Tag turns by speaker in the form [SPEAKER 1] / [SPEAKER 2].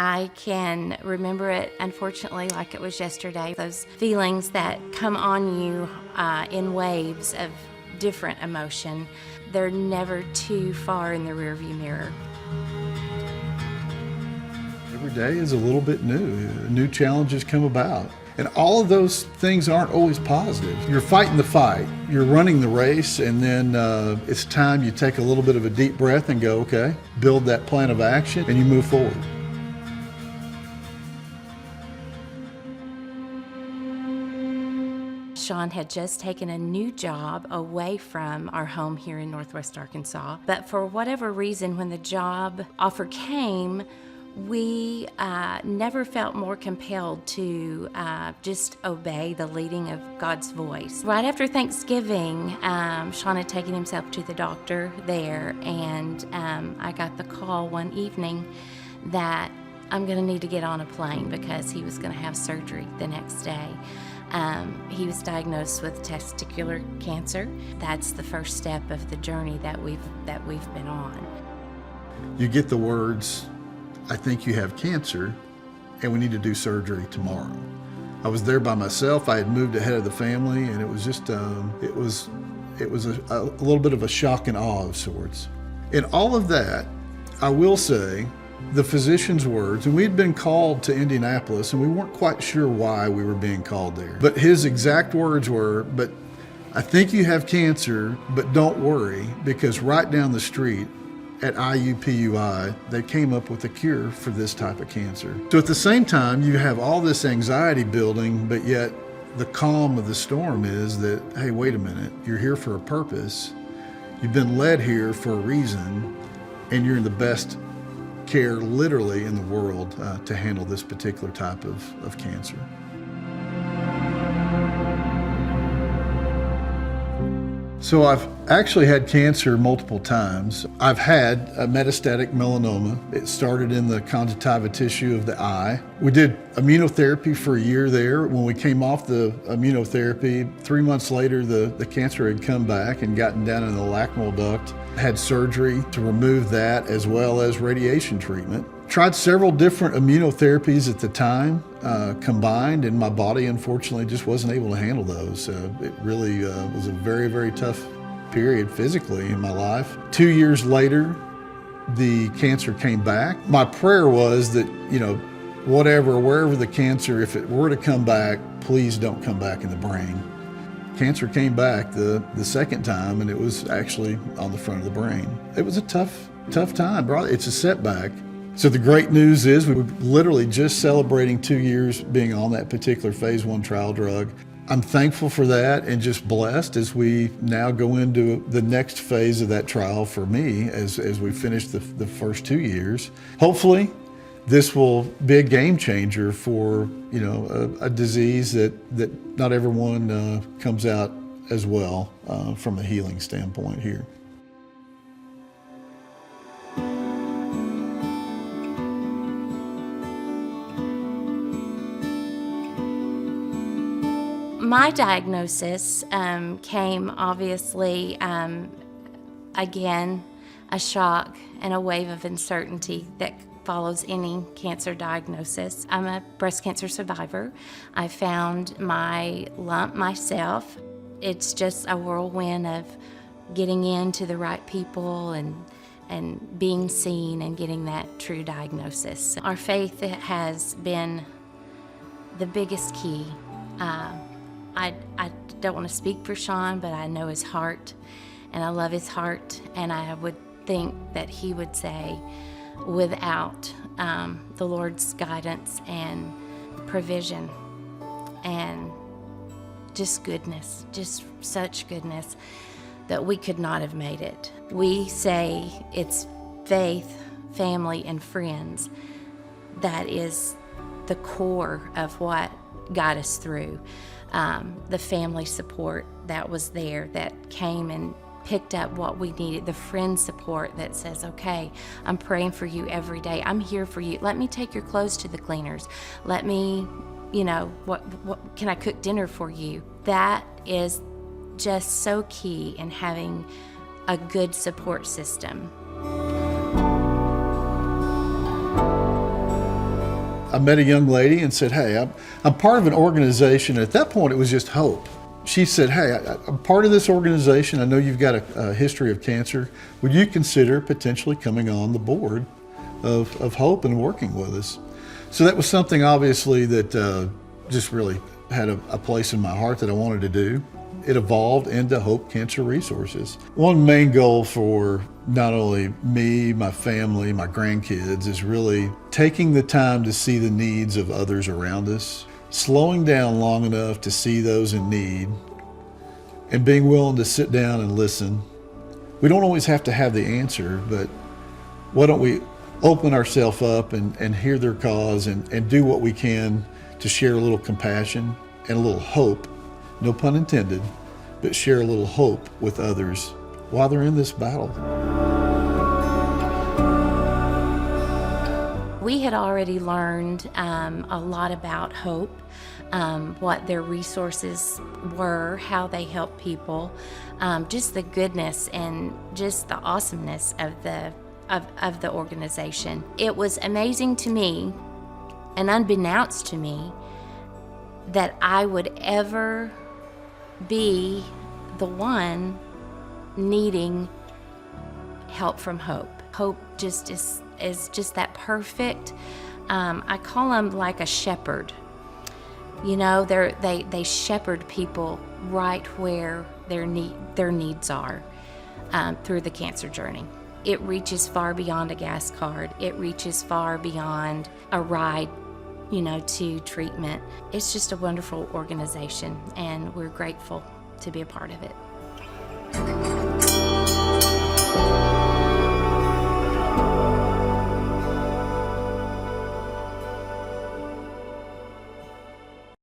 [SPEAKER 1] I can remember it, unfortunately, like it was yesterday. Those feelings that come on you in waves of different emotion, they're never too far in the rearview mirror.
[SPEAKER 2] Every day is a little bit new. New challenges come about. And all of those things aren't always positive. You're fighting the fight, you're running the race, and then it's time you take a little bit of a deep breath and go, okay, build that plan of action, and you move forward.
[SPEAKER 1] Shawn had just taken a new job away from our home here in Northwest Arkansas. But for whatever reason, when the job offer came, we never felt more compelled to just obey the leading of God's voice. Right after Thanksgiving, Shawn had taken himself to the doctor there, and I got the call one evening that I'm going to need to get on a plane because he was going to have surgery the next day. He was diagnosed with testicular cancer. That's the first step of the journey that we've been on.
[SPEAKER 2] You get the words, I think you have cancer, and we need to do surgery tomorrow. I was there by myself. I had moved ahead of the family, and it was just, it was a little bit of a shock and awe of sorts. In all of that, I will say, the physician's words, and we'd been called to Indianapolis, and we weren't quite sure why we were being called there. But his exact words were, but I think you have cancer, but don't worry, because right down the street at IUPUI, they came up with a cure for this type of cancer. So at the same time, you have all this anxiety building, but yet the calm of the storm is that, hey, wait a minute, you're here for a purpose. You've been led here for a reason, and you're in the best care literally in the world to handle this particular type of cancer. So I've actually had cancer multiple times. I've had a metastatic melanoma. It started in the conjunctiva tissue of the eye. We did immunotherapy for a year there. When we came off the immunotherapy, 3 months later, the cancer had come back and gotten down in the lacrimal duct. Had surgery to remove that as well as radiation treatment. Tried several different immunotherapies at the time combined, and my body unfortunately just wasn't able to handle those. It really was a very, very tough period physically in my life. 2 years later, the cancer came back. My prayer was that, wherever the cancer, if it were to come back, please don't come back in the brain. Cancer came back the second time, and it was actually on the front of the brain. It was a tough time, bro. It's a setback. So the great news is we were literally just celebrating 2 years being on that particular phase 1 trial drug. I'm thankful for that and just blessed as we now go into the next phase of that trial for me as we finish the first 2 years. Hopefully, this will be a game changer for a disease that not everyone comes out as well from a healing standpoint here.
[SPEAKER 1] My diagnosis came obviously, again, a shock and a wave of uncertainty that follows any cancer diagnosis. I'm a breast cancer survivor. I found my lump myself. It's just a whirlwind of getting into the right people and being seen and getting that true diagnosis. Our faith has been the biggest key. I don't want to speak for Shawn, but I know his heart, and I love his heart, and I would think that he would say, without the Lord's guidance and provision and just goodness, just such goodness, that we could not have made it. We say it's faith, family, and friends that is the core of what got us through. The family support that was there, that came and picked up what we needed, the friend support that says, okay, I'm praying for you every day. I'm here for you. Let me take your clothes to the cleaners. Let me, what can I cook dinner for you? That is just so key in having a good support system.
[SPEAKER 2] I met a young lady and said, hey, I'm part of an organization. At that point, it was just hope. She said, hey, I'm part of this organization. I know you've got a history of cancer. Would you consider potentially coming on the board of Hope and working with us? So that was something obviously that just really had a place in my heart that I wanted to do. It evolved into Hope Cancer Resources. One main goal for not only me, my family, my grandkids is really taking the time to see the needs of others around us, slowing down long enough to see those in need, and being willing to sit down and listen. We don't always have to have the answer, but why don't we open ourselves up and hear their cause and do what we can to share a little compassion and a little hope, no pun intended, but share a little hope with others while they're in this battle.
[SPEAKER 1] We had already learned a lot about Hope, what their resources were, how they help people, just the goodness and just the awesomeness of the organization. It was amazing to me and unbeknownst to me that I would ever be the one needing help from Hope. Hope just is just that perfect, I call them like a shepherd. You know, they shepherd people right where their needs are through the cancer journey. It reaches far beyond a gas card. It reaches far beyond a ride, to treatment. It's just a wonderful organization, and we're grateful to be a part of it.